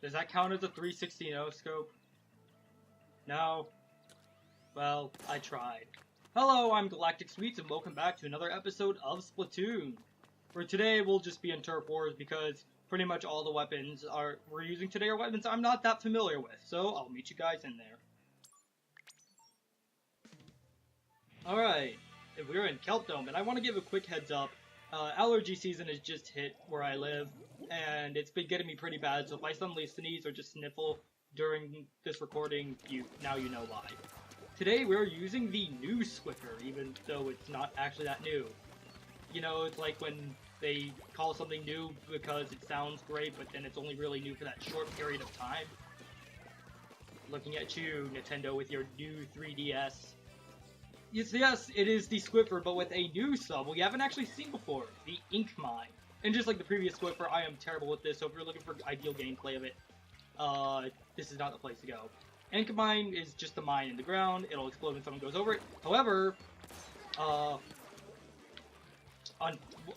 Does that count as a 360 no scope? No? Well, I tried. Hello, I'm Galactic Sweets, and welcome back to another episode of Splatoon. For today, we'll just be in Turf Wars because pretty much all the weapons we're using today are weapons I'm not that familiar with, so I'll meet you guys in there. Alright, we're in Kelp Dome, and I want to give a quick heads up. Allergy season has just hit where I live, and it's been getting me pretty bad, so if I suddenly sneeze or just sniffle during this recording, now you know why. Today we're using the new Swiffer, even though it's not actually that new. You know, it's like when they call something new because it sounds great, but then it's only really new for that short period of time. Looking at you, Nintendo, with your new 3DS. Yes, it is the Swiffer, but with a new sub we haven't actually seen before, the Ink Mine. And just like the previous Swiffer, I am terrible with this, so if you're looking for ideal gameplay of it, this is not the place to go. Ink Mine is just a mine in the ground, it'll explode when someone goes over it. However,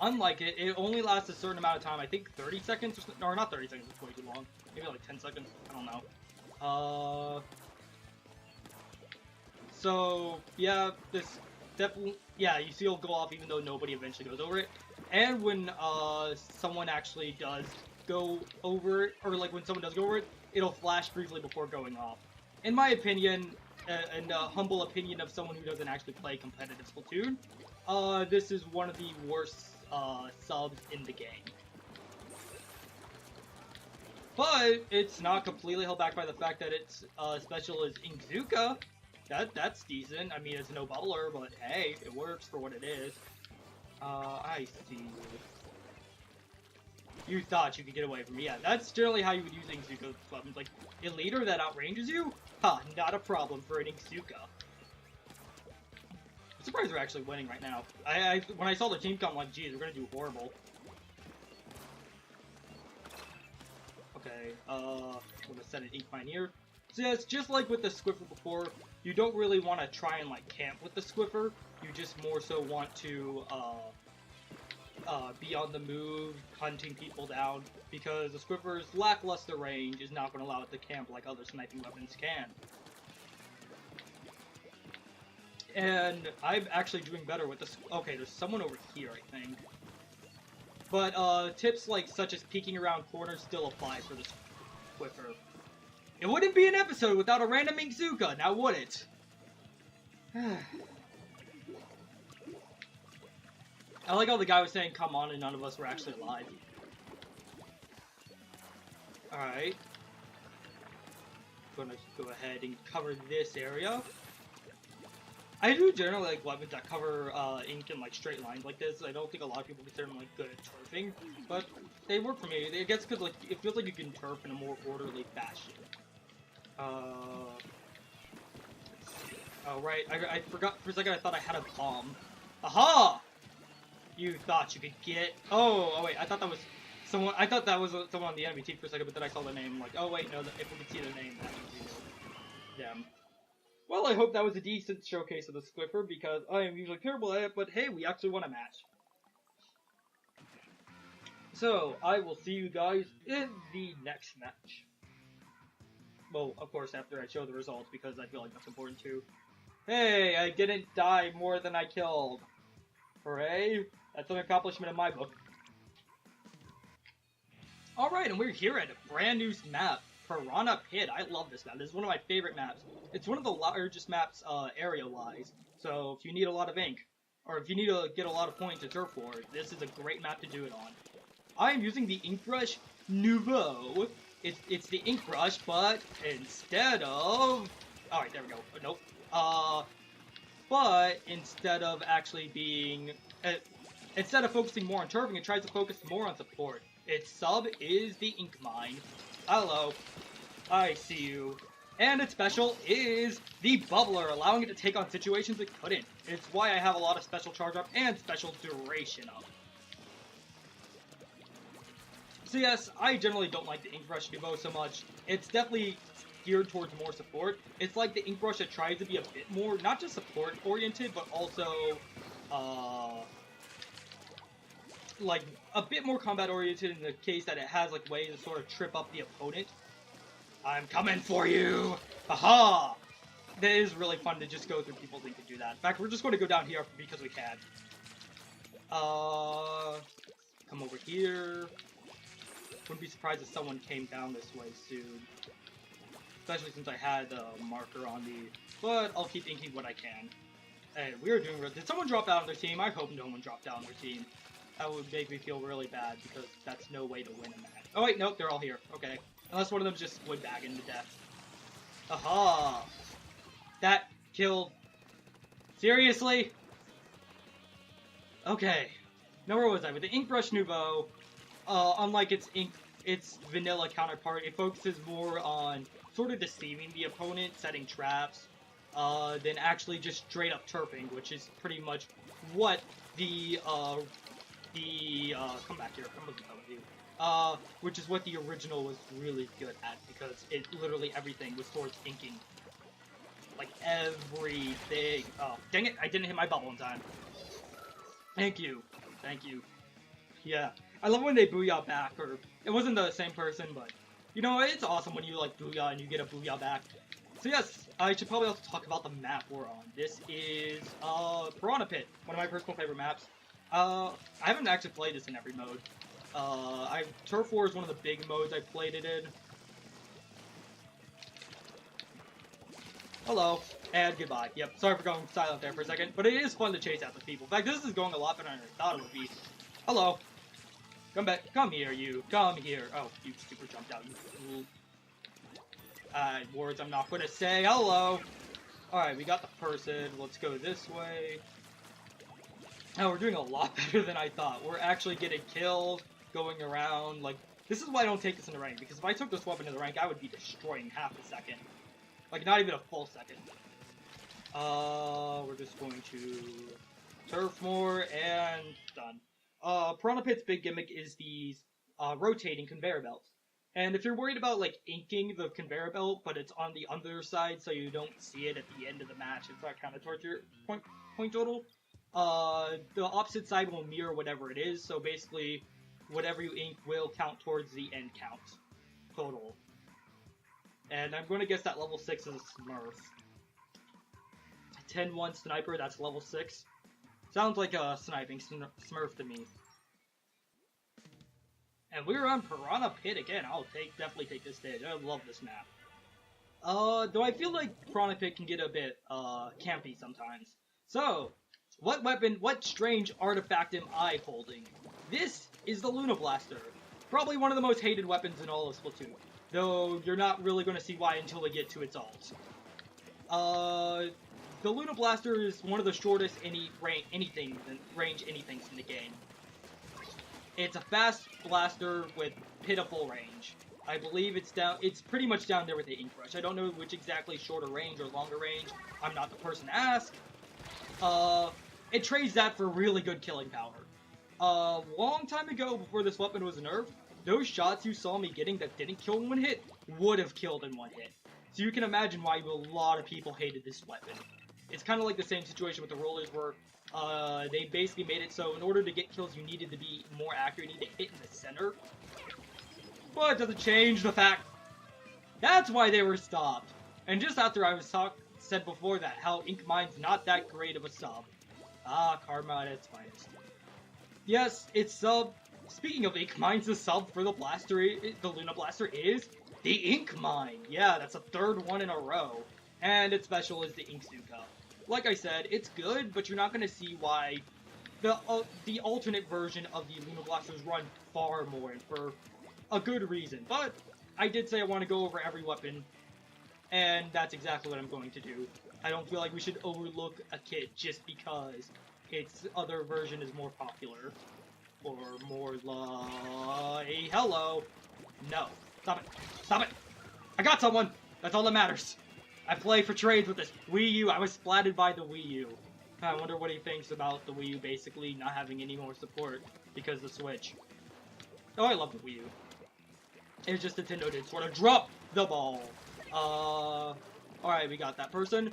unlike it, it only lasts a certain amount of time, I think 30 seconds, or not 30 seconds, it's way too long, maybe like 10 seconds, I don't know. So, yeah, this definitely, yeah, you see it'll go off even though nobody eventually goes over it. And when, someone actually does go over it, or like when someone does go over it, it'll flash briefly before going off. In my opinion, and a humble opinion of someone who doesn't actually play competitive Splatoon, this is one of the worst, subs in the game. But, it's not completely held back by the fact that its, special is Inkzuka. That's decent. I mean, it's no bubbler, but hey, it works for what it is. I see you. You thought you could get away from me. Yeah, that's generally how you would use Inkzuka weapons. Like, a leader that outranges you? Ha, not a problem for an Inkzuka. I'm surprised we're actually winning right now. When I saw the team come, I'm like, geez, we're gonna do horrible. Okay, I'm gonna set an Ink Mine here. So yeah, it's just like with the Swiffer before, you don't really want to try and like camp with the Swiffer, you just more so want to be on the move, hunting people down, because the Swiffer's lackluster range is not going to allow it to camp like other sniping weapons can. And I'm actually doing better with this. Okay, there's someone over here, I think. But tips like such as peeking around corners still apply for the Swiffer. It wouldn't be an episode without a random Inkzuka, now would it? I like how the guy was saying come on and none of us were actually alive. Alright. Gonna go ahead and cover this area. I do generally like weapons that cover ink in like straight lines like this. I don't think a lot of people consider them like good at turfing, but they work for me. I guess because like it feels like you can turf in a more orderly fashion. Oh right, I forgot for a second. I thought I had a bomb. Aha! You thought you could get. Oh wait, I thought that was someone. I thought that was someone on the enemy team for a second, but then I saw the name. I'm like, oh wait, no. If we could see the name, that means them. Well, I hope that was a decent showcase of the Swiffer because I am usually terrible at it. But hey, we actually won a match. So I will see you guys in the next match. Well, of course, after I show the results, because I feel like that's important too. Hey, I didn't die more than I killed. Hooray! That's an accomplishment in my book. Alright, and we're here at a brand new map, Piranha Pit. I love this map. This is one of my favorite maps. It's one of the largest maps, area-wise. So, if you need a lot of ink, or if you need to get a lot of points to Turf Wars, this is a great map to do it on. I am using the Ink Brush Nouveau. It's the ink brush, but instead of... Alright, there we go. Nope. But instead of actually being... instead of focusing more on turfing, it tries to focus more on support. Its sub is the Ink Mine. Hello. I see you. And its special is the Bubbler, allowing it to take on situations it couldn't. It's why I have a lot of special charge up and special duration up. So yes, I generally don't like the Ink Brush Nouveau so much. It's definitely geared towards more support. It's like the Ink Brush that tries to be a bit more, not just support-oriented, but also, like, a bit more combat-oriented in the case that it has, like, ways to sort of trip up the opponent. I'm coming for you! Aha! That is really fun to just go through people's ink and do that. In fact, we're just going to go down here because we can. Come over here. Wouldn't be surprised if someone came down this way soon. Especially since I had a marker on me. But I'll keep inking what I can. Hey, we are doing... Did someone drop out on their team? I hope no one dropped out on their team. That would make me feel really bad, because that's no way to win a match. Oh wait, nope, they're all here. Okay. Unless one of them just would bag into death. Aha! That killed... Seriously? Okay. Now where was I? With the Ink Brush Nouveau, unlike its vanilla counterpart, it focuses more on sort of deceiving the opponent, setting traps, than actually just straight up turping, which is pretty much what come back here, I'm looking at you. Which is what the original was really good at, because it literally everything was towards inking. Like everything. Oh, dang it, I didn't hit my bubble in time. Thank you. Thank you. Yeah. I love when they booyah back, or it wasn't the same person, but you know, it's awesome when you like booyah and you get a booyah back. So yes, I should probably also talk about the map we're on. This is Piranha Pit, one of my personal favorite maps. I haven't actually played this in every mode. Turf War is one of the big modes I played it in. Hello, and goodbye. Yep, sorry for going silent there for a second, but it is fun to chase after people. In fact, this is going a lot better than I thought it would be. Hello. Come back. Come here, you. Come here. Oh, you super jumped out, you fool. Words I'm not gonna say. Hello. Alright, we got the person. Let's go this way. Oh, we're doing a lot better than I thought. We're actually getting killed, going around. Like, this is why I don't take this in the rank, because if I took this weapon in the rank, I would be destroying half a second. Like, not even a full second. We're just going to turf more, and done. Piranha Pit's big gimmick is these, rotating conveyor belts. And if you're worried about, like, inking the conveyor belt, but it's on the underside so you don't see it at the end of the match, it's not kind of towards your point total, the opposite side will mirror whatever it is, so basically, whatever you ink will count towards the end count total. And I'm going to guess that level 6 is a Smurf. 10-1 Sniper, that's level 6. Sounds like a sniping Smurf to me. And we're on Piranha Pit again. I'll definitely take this stage. I love this map. Though I feel like Piranha Pit can get a bit, campy sometimes. So, what strange artifact am I holding? This is the Luna Blaster. Probably one of the most hated weapons in all of Splatoon. Though, you're not really going to see why until we get to its ult. The Luna Blaster is one of the shortest range anythings in the game. It's a fast blaster with pitiful range. I believe it's pretty much down there with the Ink Brush. I don't know which exactly shorter range or longer range. I'm not the person to ask. It trades that for really good killing power. A long time ago, before this weapon was nerfed, those shots you saw me getting that didn't kill in one hit would have killed in one hit. So you can imagine why a lot of people hated this weapon. It's kind of like the same situation with the rollers where they basically made it so in order to get kills you needed to be more accurate, you need to hit in the center. But it doesn't change the fact that's why they were stopped. And just after I was said before that, how Ink Mine's not that great of a sub. Ah, Karma at its finest. Yes, it's sub. Speaking of Ink Mine's, the sub for the blaster, the Luna Blaster is the Ink Mine. Yeah, that's a third one in a row. And its special is the Inksuka. Like I said, it's good, but you're not going to see why the alternate version of the Luna Blasters run far more, and for a good reason. But I did say I want to go over every weapon, and that's exactly what I'm going to do. I don't feel like we should overlook a kit just because its other version is more popular. Or more like... Hello! No. Stop it. Stop it! I got someone! That's all that matters. I play for trades with this Wii U. I was splatted by the Wii U. I wonder what he thinks about the Wii U basically not having any more support because of the Switch. Oh, I love the Wii U. It's just Nintendo did sort of drop the ball. Alright, we got that person.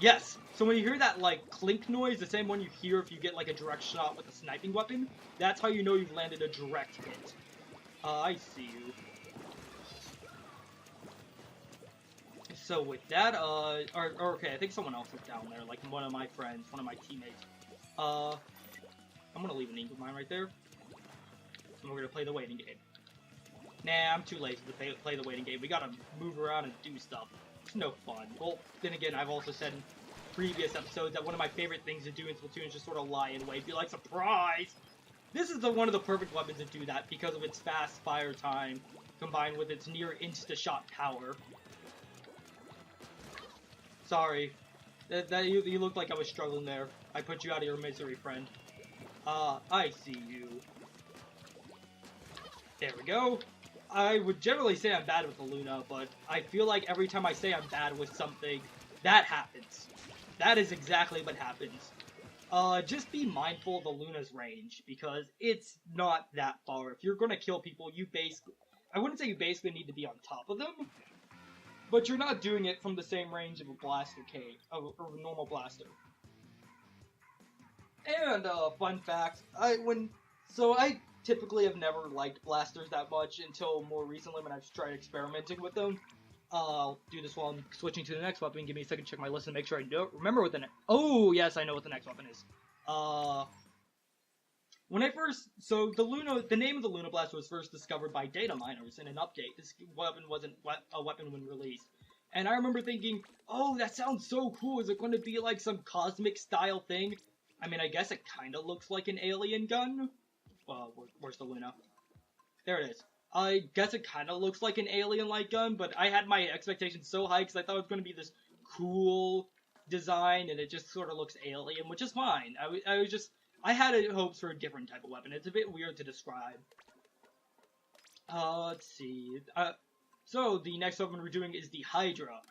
Yes! So when you hear that, like, clink noise, the same one you hear if you get, like, a direct shot with a sniping weapon, that's how you know you've landed a direct hit. I see you. So with that, okay, I think someone else is down there, like one of my friends, one of my teammates. I'm gonna leave an ink of mine right there. And we're gonna play the waiting game. Nah, I'm too lazy to play the waiting game. We gotta move around and do stuff. It's no fun. Well, then again, I've also said in previous episodes that one of my favorite things to do in Splatoon is just sort of lie in wait, be like, surprise! This is one of the perfect weapons to do that because of its fast fire time, combined with its near insta-shot power. Sorry. You looked like I was struggling there. I put you out of your misery, friend. I see you. There we go. I would generally say I'm bad with the Luna, but I feel like every time I say I'm bad with something, that happens. That is exactly what happens. Just be mindful of the Luna's range, because it's not that far. If you're gonna kill people, I wouldn't say you basically need to be on top of them, but you're not doing it from the same range of a blaster of a normal blaster. And, fun fact, I typically have never liked blasters that much until more recently when I've tried experimenting with them. I'll do this while I'm switching to the next weapon. Give me a second to check my list and make sure I remember what the next... Oh, yes, I know what the next weapon is. So the name of the Luna Blaster was first discovered by data miners in an update. This weapon wasn't a weapon when released. And I remember thinking, oh, that sounds so cool. Is it going to be like some cosmic style thing? I mean, I guess it kind of looks like an alien gun. Where's the Luna? There it is. I guess it kind of looks like an alien-like gun, but I had my expectations so high because I thought it was going to be this cool design, and it just sort of looks alien, which is fine. I had hopes for a different type of weapon. It's a bit weird to describe. Let's see. So the next weapon we're doing is the Hydra.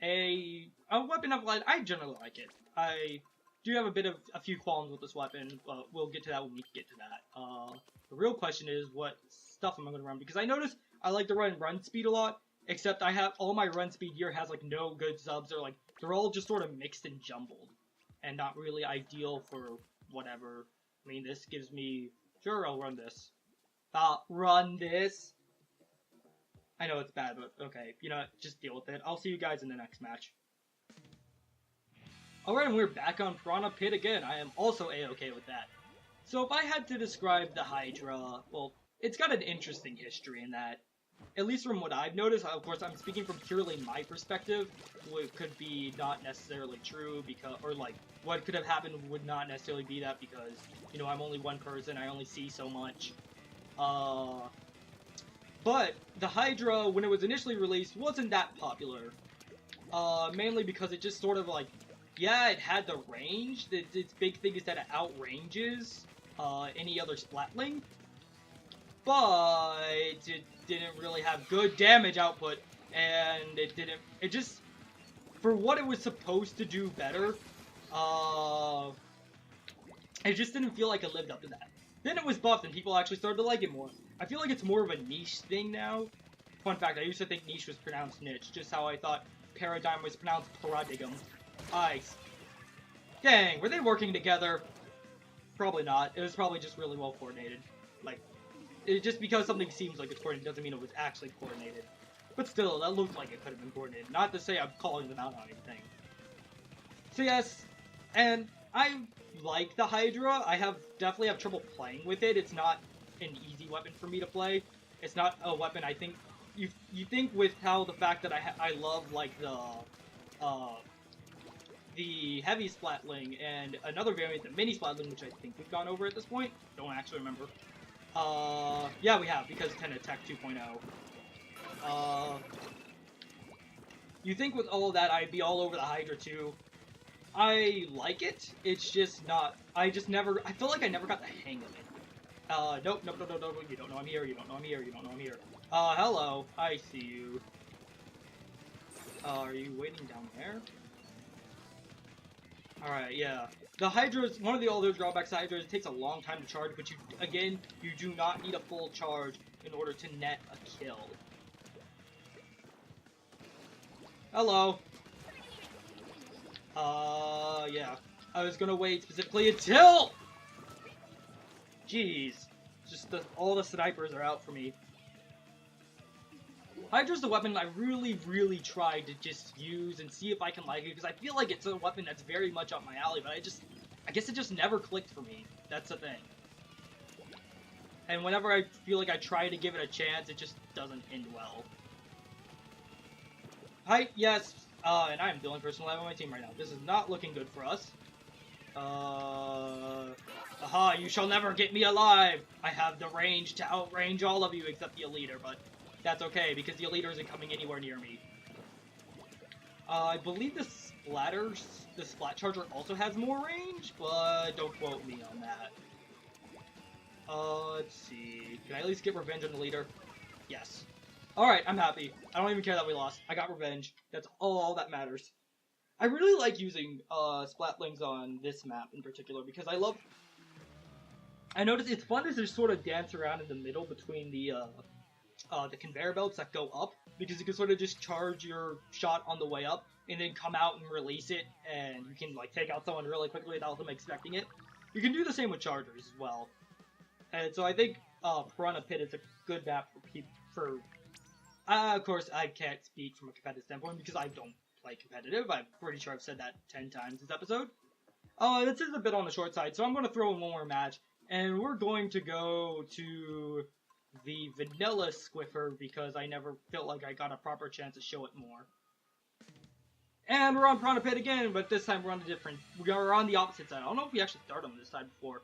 A weapon I generally like it. I do have a few qualms with this weapon, but we'll get to that when we get to that. The real question is, what stuff am I going to run? Because I noticed I like to run speed a lot, except I have all my run speed gear has like no good subs, or like they're all just sort of mixed and jumbled, and not really ideal for whatever. I mean, this gives me, sure, I'll run this. Run this. I know it's bad, but okay, you know, just deal with it. I'll see you guys in the next match. Alright, and we're back on Piranha Pit again. I am also A-okay with that. So if I had to describe the Hydra, well, it's got an interesting history in that, at least from what I've noticed, of course I'm speaking from purely my perspective, what could be not necessarily true, because, or like, what could have happened would not necessarily be that because, you know, I'm only one person, I only see so much. But the Hydra, when it was initially released, wasn't that popular. Mainly because it just sort of like, yeah, it had the range. Its big thing is that it outranges any other Splatling. But it didn't really have good damage output. And it just, for what it was supposed to do better, it just didn't feel like it lived up to that. Then it was buffed and people actually started to like it more. I feel like it's more of a niche thing now. Fun fact, I used to think niche was pronounced niche, just how I thought paradigm was pronounced paradigm. Ice. Dang, were they working together? Probably not. It was probably just really well coordinated. Like, just because something seems like it's coordinated doesn't mean it was actually coordinated. But still, that looked like it could have been coordinated. Not to say I'm calling them out on anything. So yes, and I like the Hydra. I definitely have trouble playing with it. It's not an easy weapon for me to play. It's not a weapon I think you think with how the fact that I love like the heavy Splatling and another variant, the mini Splatling, which I think we've gone over at this point. Don't actually remember. Yeah, we have, because 10 Attack 2.0. You think with all of that I'd be all over the Hydra too. I like it. It's just not. I feel like I never got the hang of it. Nope. You don't know I'm here. You don't know I'm here. You don't know I'm here. Hello. I see you. Are you waiting down there? Alright, yeah. The Hydra's, one of the other drawbacks to Hydra is it takes a long time to charge, but you do not need a full charge in order to net a kill. Hello. Yeah. I was gonna wait specifically until... Jeez. Just all the snipers are out for me. Hydra's the weapon I really tried to just use and see if I can like it, because I feel like it's a weapon that's very much up my alley, but I guess it just never clicked for me. That's the thing. And whenever I feel like I try to give it a chance, it just doesn't end well. Hi, yes, and I am Dylan, person alive on my team right now. This is not looking good for us. Aha, you shall never get me alive! I have the range to outrange all of you except the Eliter, but that's okay, because the Eliter isn't coming anywhere near me. I believe the Splat Charger also has more range, but don't quote me on that. Let's see. Can I at least get revenge on the leader? Yes. Alright, I'm happy. I don't even care that we lost. I got revenge. That's all that matters. I really like using Splatlings on this map in particular because I noticed it's fun to just sort of dance around in the middle between the conveyor belts that go up, because you can sort of just charge your shot on the way up and then come out and release it, and you can like take out someone really quickly without them expecting it. You can do the same with chargers as well. And so I think Piranha Pit is a good map for of course, I can't speak from a competitive standpoint because I don't play competitive. I'm pretty sure I've said that 10 times this episode. This is a bit on the short side, so I'm going to throw in one more match. And we're going to go to the Vanilla Squiffer because I never felt like I got a proper chance to show it more. And we're on Piranha Pit again, but this time we're on the opposite side. I don't know if we actually started on this side before.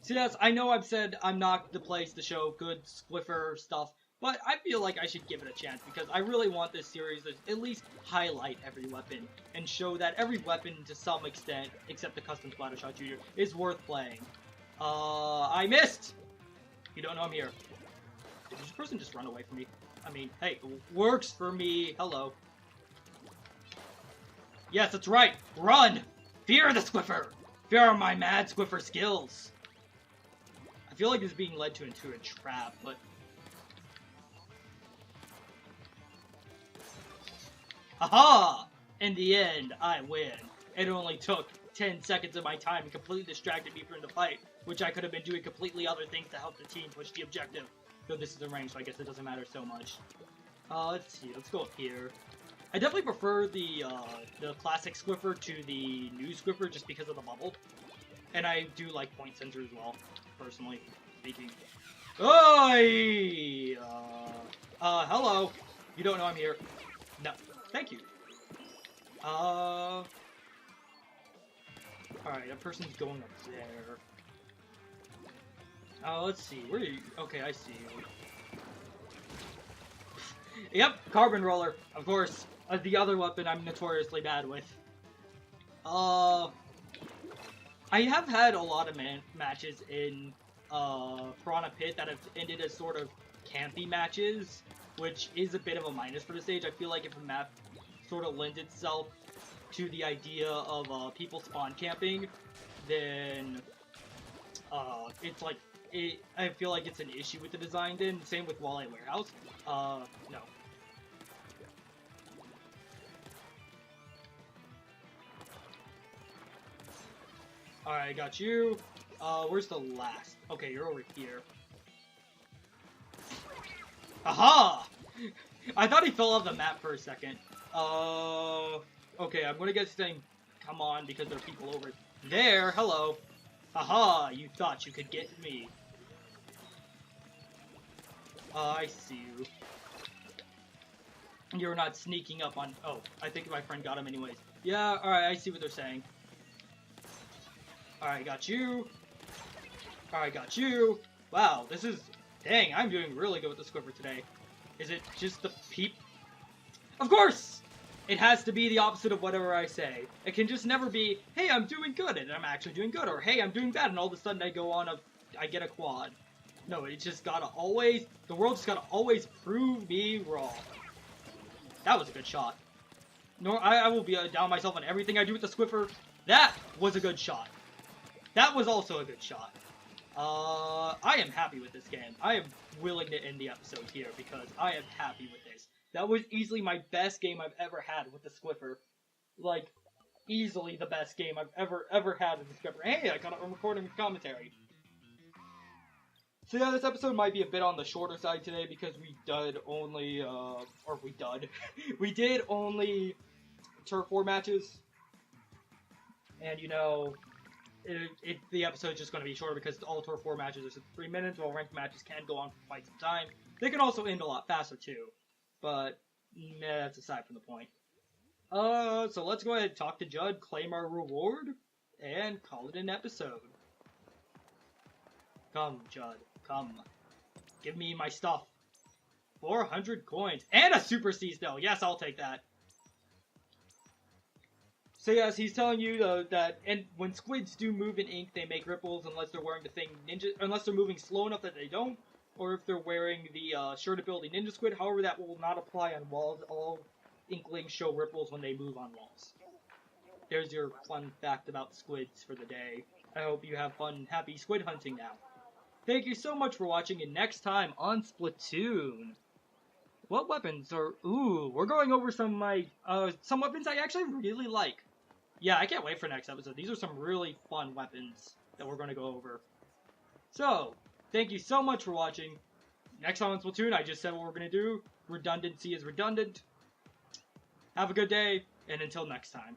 So yes, I know I've said I'm not the place to show good Squiffer stuff, but I feel like I should give it a chance because I really want this series to at least highlight every weapon and show that every weapon to some extent, except the custom Splattershot Junior, is worth playing. I missed! You don't know I'm here. Did this person just run away from me? I mean, hey, it works for me. Hello. Yes, that's right. Run! Fear the Squiffer! Fear my mad Squiffer skills! I feel like it's being led into a trap, but... Aha! In the end, I win. It only took 10 seconds of my time and completely distracted me from the fight, which I could have been doing completely other things to help the team push the objective. Though this is a range, so I guess it doesn't matter so much. Let's see, let's go up here. I definitely prefer the classic Squiffer to the new Squiffer just because of the bubble. And I do like Point Center as well, personally speaking. Oi! Hello. You don't know I'm here. No. Thank you. Alright, that person's going up there. Let's see, where are you? Okay, I see you. Yep, Carbon Roller, of course. The other weapon I'm notoriously bad with. I have had a lot of matches in Piranha Pit that have ended as sort of campy matches, which is a bit of a minus for the stage. I feel like if a map sort of lends itself to the idea of people spawn camping, then it's like, I feel like it's an issue with the design then. Same with Walleye Warehouse. No. Alright, I got you. Where's the last? Okay, you're over here. Aha! I thought he fell off the map for a second. Okay, I'm gonna guess saying come on because there are people over there. Hello. Aha, you thought you could get me. I see you. You're not sneaking up on... Oh, I think my friend got him anyways. Yeah, alright, I see what they're saying. Alright, got you. Alright, got you. Wow, this is... Dang, I'm doing really good with the Squiffer today. Is it just the peep? Of course! It has to be the opposite of whatever I say. It can just never be, hey, I'm doing good, and I'm actually doing good, or hey, I'm doing bad, and all of a sudden I get a quad. No, it's just gotta always, the world just gotta always prove me wrong. That was a good shot. I will be down myself on everything I do with the Squiffer. That was a good shot. That was also a good shot. I am happy with this game. I am willing to end the episode here because I am happy with this. That was easily my best game I've ever had with the Squiffer. Like, easily the best game I've ever had with the Squiffer. Hey, I'm recording with commentary. So yeah, this episode might be a bit on the shorter side today because we did only, we did only Turf War matches. And you know, the episode's just going to be shorter because all Turf War matches are 3 minutes, while ranked matches can go on for quite some time. They can also end a lot faster too, but that's aside from the point. So let's go ahead and talk to Judd, claim our reward, and call it an episode. Come, Judd, come. Give me my stuff. 400 coins, and a Super Sea Still. Yes, I'll take that. So yes, he's telling you that, and when squids do move in ink, they make ripples unless they're wearing the thing ninja, unless they're moving slow enough that they don't, or if they're wearing the shirt ability Ninja Squid. However, that will not apply on walls. All inklings show ripples when they move on walls. There's your fun fact about squids for the day. I hope you have fun, happy squid hunting now. Thank you so much for watching, and next time on Splatoon, what weapons are... Ooh, we're going over some weapons I actually really like. Yeah, I can't wait for next episode. These are some really fun weapons that we're going to go over. So, thank you so much for watching. Next time on Splatoon, I just said what we're going to do. Redundancy is redundant. Have a good day, and until next time.